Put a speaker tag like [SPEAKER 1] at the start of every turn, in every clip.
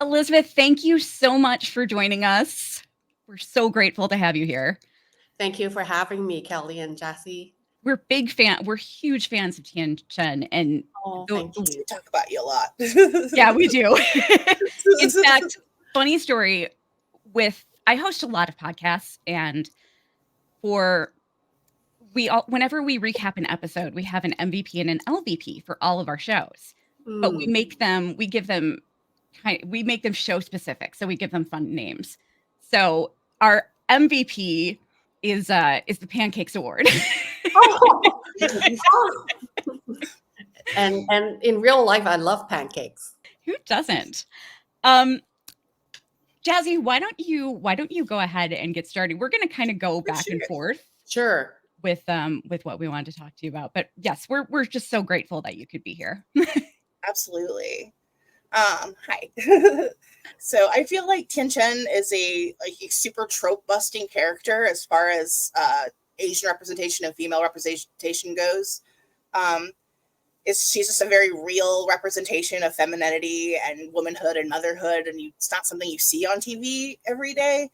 [SPEAKER 1] Elizabeth, thank you so much for joining us. We're so grateful to have you here.
[SPEAKER 2] Thank you for having me, Kelly and Jesse.
[SPEAKER 1] We're huge fans of Tian Chen, and
[SPEAKER 2] Oh,
[SPEAKER 1] the,
[SPEAKER 2] thank
[SPEAKER 1] the,
[SPEAKER 2] you.
[SPEAKER 3] We talk about you a lot.
[SPEAKER 1] yeah, we do. In fact, funny story I host a lot of podcasts, and whenever we recap an episode, we have an MVP and an LVP for all of our shows. But we make them show specific, so we give them fun names. So our MVP is the Pancakes Award.
[SPEAKER 2] Oh. And in real life, I love pancakes.
[SPEAKER 1] Who doesn't? Um, Jazzy, why don't you go ahead and get started? We're going to kind of go back and forth
[SPEAKER 2] Sure.
[SPEAKER 1] with what we wanted to talk to you about. But yes, we're just so grateful that you could be here.
[SPEAKER 3] Absolutely. Hi. So I feel like Tian Chen is a super trope busting character as far as Asian representation and female representation goes. She's just a very real representation of femininity and womanhood and motherhood, and it's not something you see on TV every day.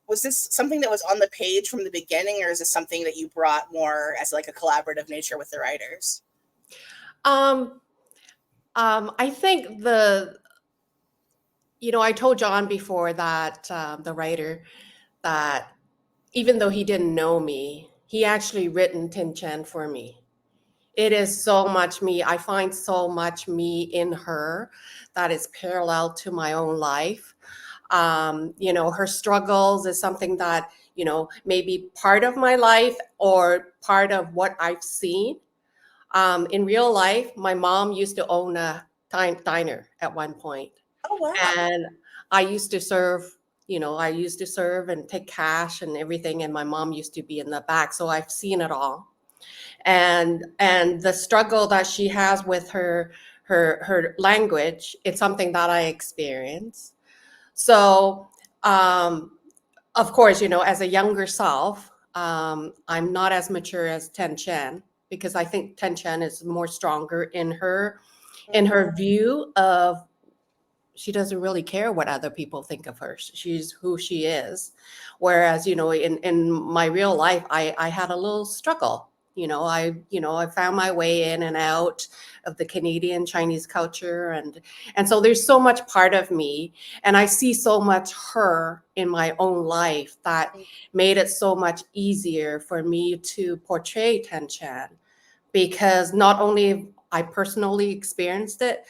[SPEAKER 3] Was this something that was on the page from the beginning, or is this something that you brought more as like a collaborative nature with the writers?
[SPEAKER 2] I think I told John before that the writer, that even though he didn't know me, he actually written Tian Chen for me. It is so much me. I find so much me in her that is parallel to my own life. Her struggles is something that, may be part of my life or part of what I've seen. In real life, my mom used to own a diner at one point.
[SPEAKER 3] Oh, wow.
[SPEAKER 2] And I used to serve, and take cash and everything. And my mom used to be in the back. So I've seen it all. And the struggle that she has with her language, it's something that I experience. So, of course, as a younger self, I'm not as mature as Tian Chen, because I think Tian Chen is more stronger in her view of, she doesn't really care what other people think of her. She's who she is. Whereas, in my real life, I had a little struggle. I found my way in and out of the Canadian Chinese culture. And so there's so much part of me, and I see so much her in my own life that made it so much easier for me to portray Tian Chen, because not only I personally experienced it,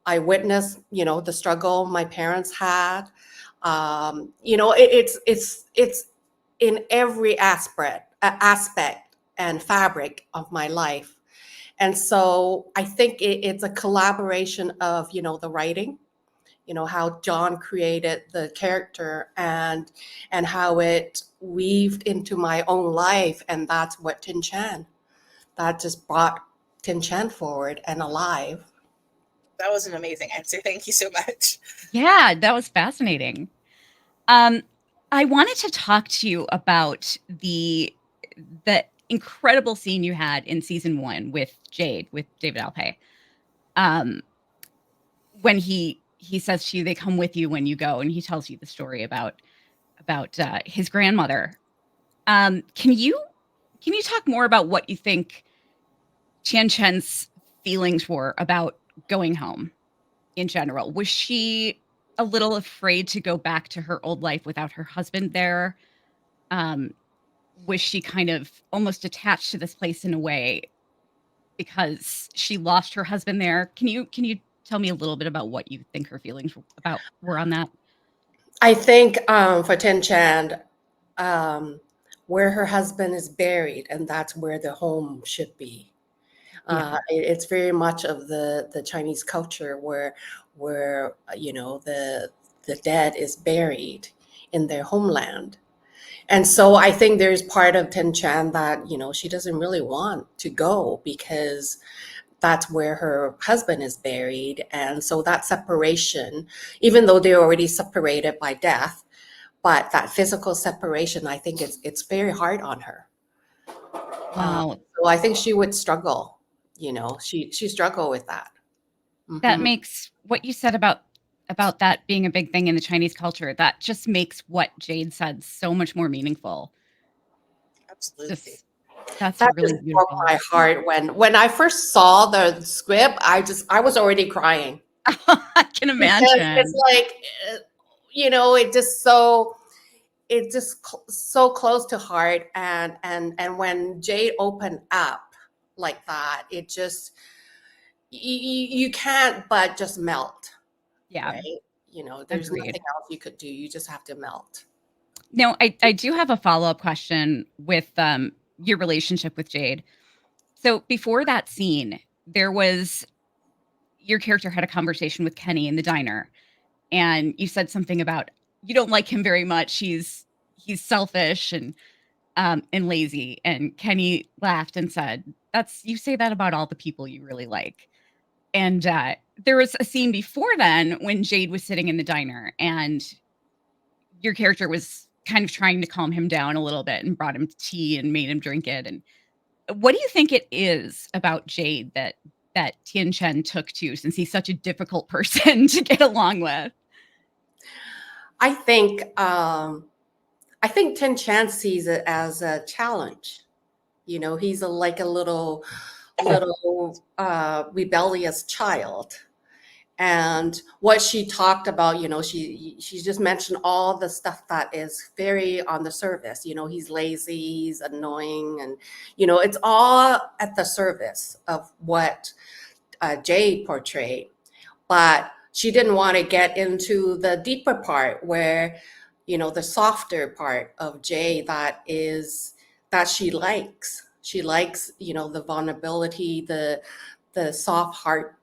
[SPEAKER 2] I witnessed, the struggle my parents had. It's in every aspect and fabric of my life. And so I think it's a collaboration of, the writing, how John created the character, and how it weaved into my own life. And that's what Tian Chen, that just brought Tian Chen forward and alive.
[SPEAKER 3] That was an amazing answer. Thank you so much.
[SPEAKER 1] Yeah, that was fascinating. I wanted to talk to you about the incredible scene you had in season 1 with Jade, with David Alpay. When he says to you, they come with you when you go, and he tells you the story about his grandmother. Can you talk more about what you think Tian Chen's feelings were about going home in general? Was she a little afraid to go back to her old life without her husband there? Was she kind of almost attached to this place in a way because she lost her husband there? Can you tell me a little bit about what you think her feelings were on that?
[SPEAKER 2] I think for Tian Chen, where her husband is buried, and that's where the home should be. It's very much of the Chinese culture where the dead is buried in their homeland. And so I think there's part of Tian Chen that, she doesn't really want to go, because that's where her husband is buried. And so that separation, even though they're already separated by death, but that physical separation, I think it's very hard on her.
[SPEAKER 1] Wow.
[SPEAKER 2] So I think she would struggle, she struggled with that.
[SPEAKER 1] That
[SPEAKER 2] Mhm.
[SPEAKER 1] makes what you said about that being a big thing in the Chinese culture, that just makes what Jade said so much more meaningful.
[SPEAKER 3] Absolutely.
[SPEAKER 1] Just that's
[SPEAKER 2] That
[SPEAKER 1] really
[SPEAKER 2] just broke
[SPEAKER 1] beautiful.
[SPEAKER 2] my heart when I first saw the script. I was already crying
[SPEAKER 1] I can
[SPEAKER 2] because it's
[SPEAKER 1] imagine.
[SPEAKER 2] like, it just so close to heart, and when Jade opened up like that, it just you can't but just melt,
[SPEAKER 1] Yeah,
[SPEAKER 2] right? There's
[SPEAKER 1] agreed.
[SPEAKER 2] nothing else you could do. You just have to melt.
[SPEAKER 1] Now, I do have a follow-up question with your relationship with Jade. So before that scene, there was your character had a conversation with Kenny in the diner, and you said something about you don't like him very much. He's selfish and lazy. And Kenny laughed and said, "That's you say that about all the people you really like." And there was a scene before then when Jade was sitting in the diner, and your character was kind of trying to calm him down a little bit and brought him tea and made him drink it. And what do you think it is about Jade that Tian Chen took to, since he's such a difficult person to get along with?
[SPEAKER 2] I think I think Tin Chan sees it as a challenge. He's like a little rebellious child. And what she talked about, she just mentioned all the stuff that is very on the surface. He's lazy, he's annoying, and it's all at the surface of what Jade portrayed. But she didn't want to get into the deeper part where, the softer part of Jay that she likes. She likes, the vulnerability, the soft heart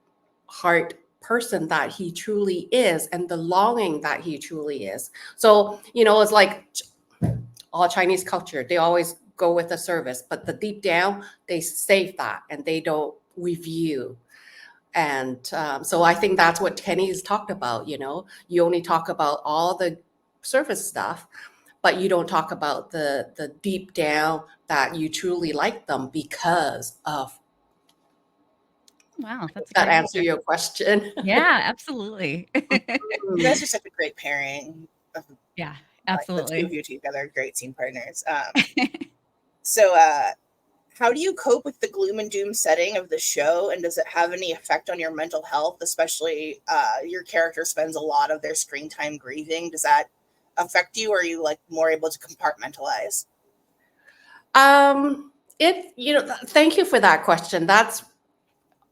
[SPEAKER 2] person that he truly is, and the longing that he truly is. So, it's like all Chinese culture, they always go with the service, but the deep down, they save that and they don't review. And so I think that's what Kenny's talked about. You only talk about all the surface stuff, but you don't talk about the deep down that you truly like them because of.
[SPEAKER 1] Wow, that's a
[SPEAKER 2] That
[SPEAKER 1] great
[SPEAKER 2] answer
[SPEAKER 1] answer.
[SPEAKER 2] your question?
[SPEAKER 1] Yeah, absolutely.
[SPEAKER 3] You guys are such a great pairing.
[SPEAKER 1] Yeah,
[SPEAKER 3] Like the two
[SPEAKER 1] absolutely.
[SPEAKER 3] of you together, great scene partners. So, how do you cope with the gloom and doom setting of the show, and does it have any effect on your mental health? Especially, your character spends a lot of their screen time grieving. Does that affect you, or are you like more able to compartmentalize?
[SPEAKER 2] Thank you for that question.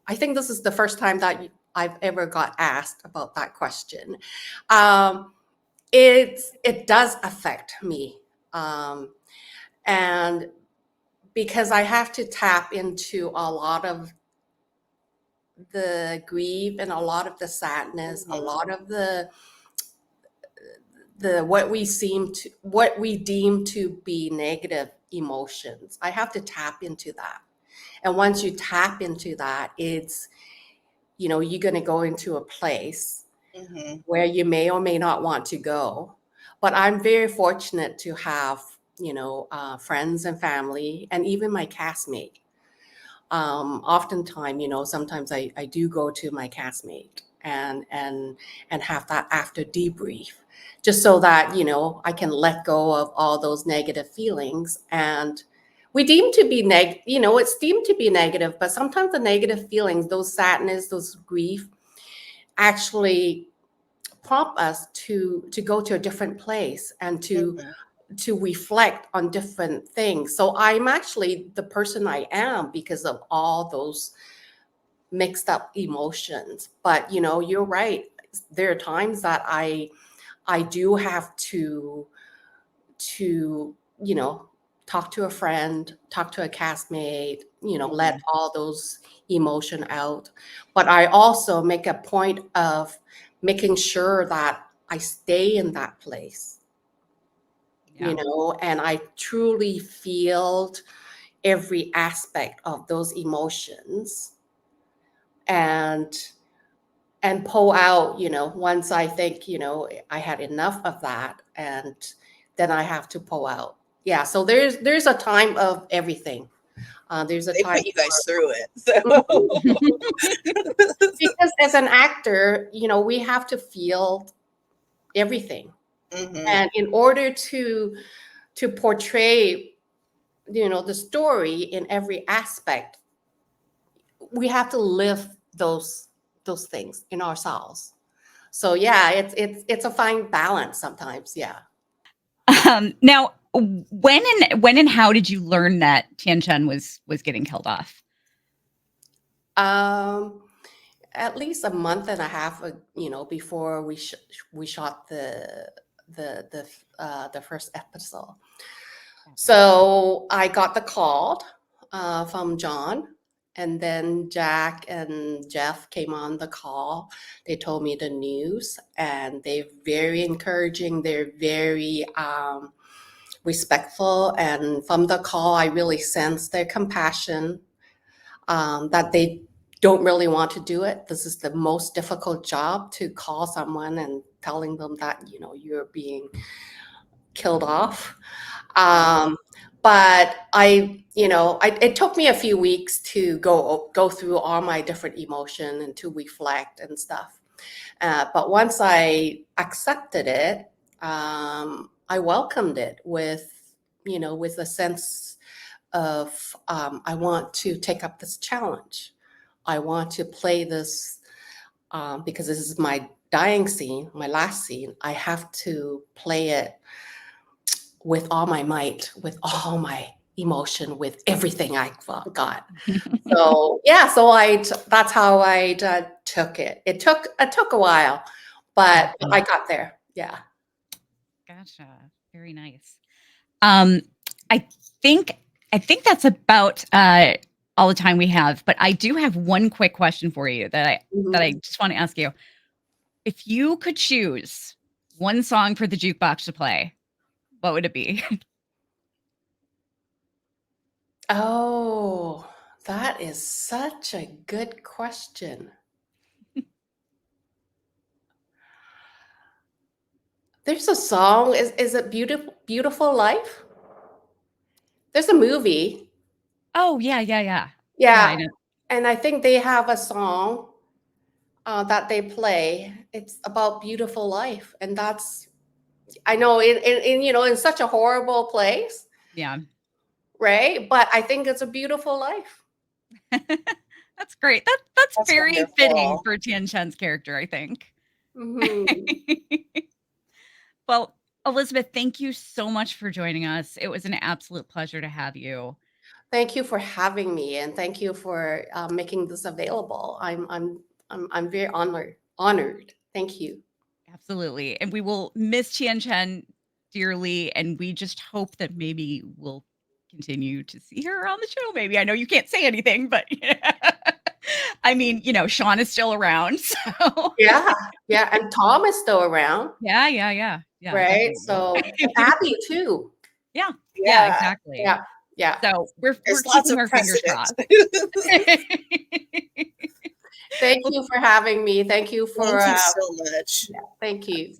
[SPEAKER 2] I think this is the first time that I've ever got asked about that question. Um, it does affect me, and because I have to tap into a lot of the grief and a lot of the sadness, a lot of the what we deem to be negative emotions. I have to tap into that. And once you tap into that, it's, you're going to go into a place
[SPEAKER 3] Mm-hmm.
[SPEAKER 2] where you may or may not want to go. But I'm very fortunate to have, friends and family, and even my castmate. Oftentimes, sometimes I do go to my castmate and have that after debrief, just so that, I can let go of all those negative feelings. And we deem to be it's deemed to be negative, but sometimes the negative feelings, those sadness, those grief, actually prompt us to go to a different place and
[SPEAKER 3] Mm-hmm.
[SPEAKER 2] to reflect on different things. So I'm actually the person I am because of all those mixed up emotions. But you're right. There are times that I do have to talk to a friend, talk to a castmate,
[SPEAKER 3] Mm-hmm.
[SPEAKER 2] let all those emotion out. But I also make a point of making sure that I stay in that place,
[SPEAKER 1] Yeah.
[SPEAKER 2] and I truly feel every aspect of those emotions, and pull out, once I think, I had enough of that, and then I have to pull out. Yeah, so there's a time of everything. There's a
[SPEAKER 3] They
[SPEAKER 2] time
[SPEAKER 3] put you guys through it.
[SPEAKER 2] because as an actor, we have to feel everything, and in order to portray, the story in every aspect, we have to live those things in ourselves. So yeah, it's a fine balance sometimes. Yeah.
[SPEAKER 1] Now, when and how did you learn that Tian Chen was getting killed off?
[SPEAKER 2] At least a month and a half, before we shot the first episode. So I got the call from John, and then Jack and Jeff came on the call. They told me the news, and they're very encouraging. They're very respectful, and from the call, I really sensed their compassion. That they don't really want to do it. This is the most difficult job, to call someone and telling them that you're being killed off. But it took me a few weeks to go through all my different emotion and to reflect and stuff. But once I accepted it, I welcomed it with a sense of I want to take up this challenge. I want to play this because this is my dying scene, my last scene. I have to play it with all my might, with all my emotion, with everything I got. So yeah, that's how I took it. It took a while, but I got there. Yeah.
[SPEAKER 1] Gotcha. Very nice. I think that's about all the time we have, but I do have one quick question for you that I just want to ask you. If you could choose one song for the jukebox to play, what would it be?
[SPEAKER 2] Oh, that is such a good question. There's a song. Is it Beautiful Life? There's a movie.
[SPEAKER 1] Oh, yeah, yeah, yeah. Yeah, I
[SPEAKER 2] Yeah.
[SPEAKER 1] know.
[SPEAKER 2] And I think they have a song that they play. It's about beautiful life. And that's, I know, in such a horrible place,
[SPEAKER 1] Yeah.
[SPEAKER 2] right? But I think it's a beautiful life.
[SPEAKER 1] That's great. That's
[SPEAKER 3] That's
[SPEAKER 1] very fitting
[SPEAKER 3] wonderful.
[SPEAKER 1] for Tian Chen's character, I think.
[SPEAKER 2] Mhm.
[SPEAKER 1] Well, Elizabeth, thank you so much for joining us. It was an absolute pleasure to have you.
[SPEAKER 2] Thank you for having me, and thank you for making this available. I'm very honored. Thank you.
[SPEAKER 1] Absolutely. And we will miss Tian Chen dearly. And we just hope that maybe we'll continue to see her on the show. Maybe I know you can't say anything, but I mean, Sean is still around. So
[SPEAKER 2] Yeah, yeah, and Tom is still around,
[SPEAKER 1] yeah,
[SPEAKER 2] right?
[SPEAKER 1] definitely.
[SPEAKER 2] So Abby too.
[SPEAKER 1] Yeah,
[SPEAKER 3] Yeah.
[SPEAKER 1] exactly.
[SPEAKER 2] Yeah, yeah.
[SPEAKER 1] So we're
[SPEAKER 3] There's lots
[SPEAKER 1] keeping
[SPEAKER 3] of
[SPEAKER 1] our fingers
[SPEAKER 3] precedent.
[SPEAKER 1] crossed.
[SPEAKER 2] Thank you for having me. Thank you for
[SPEAKER 3] Thank you so much.
[SPEAKER 2] thank you.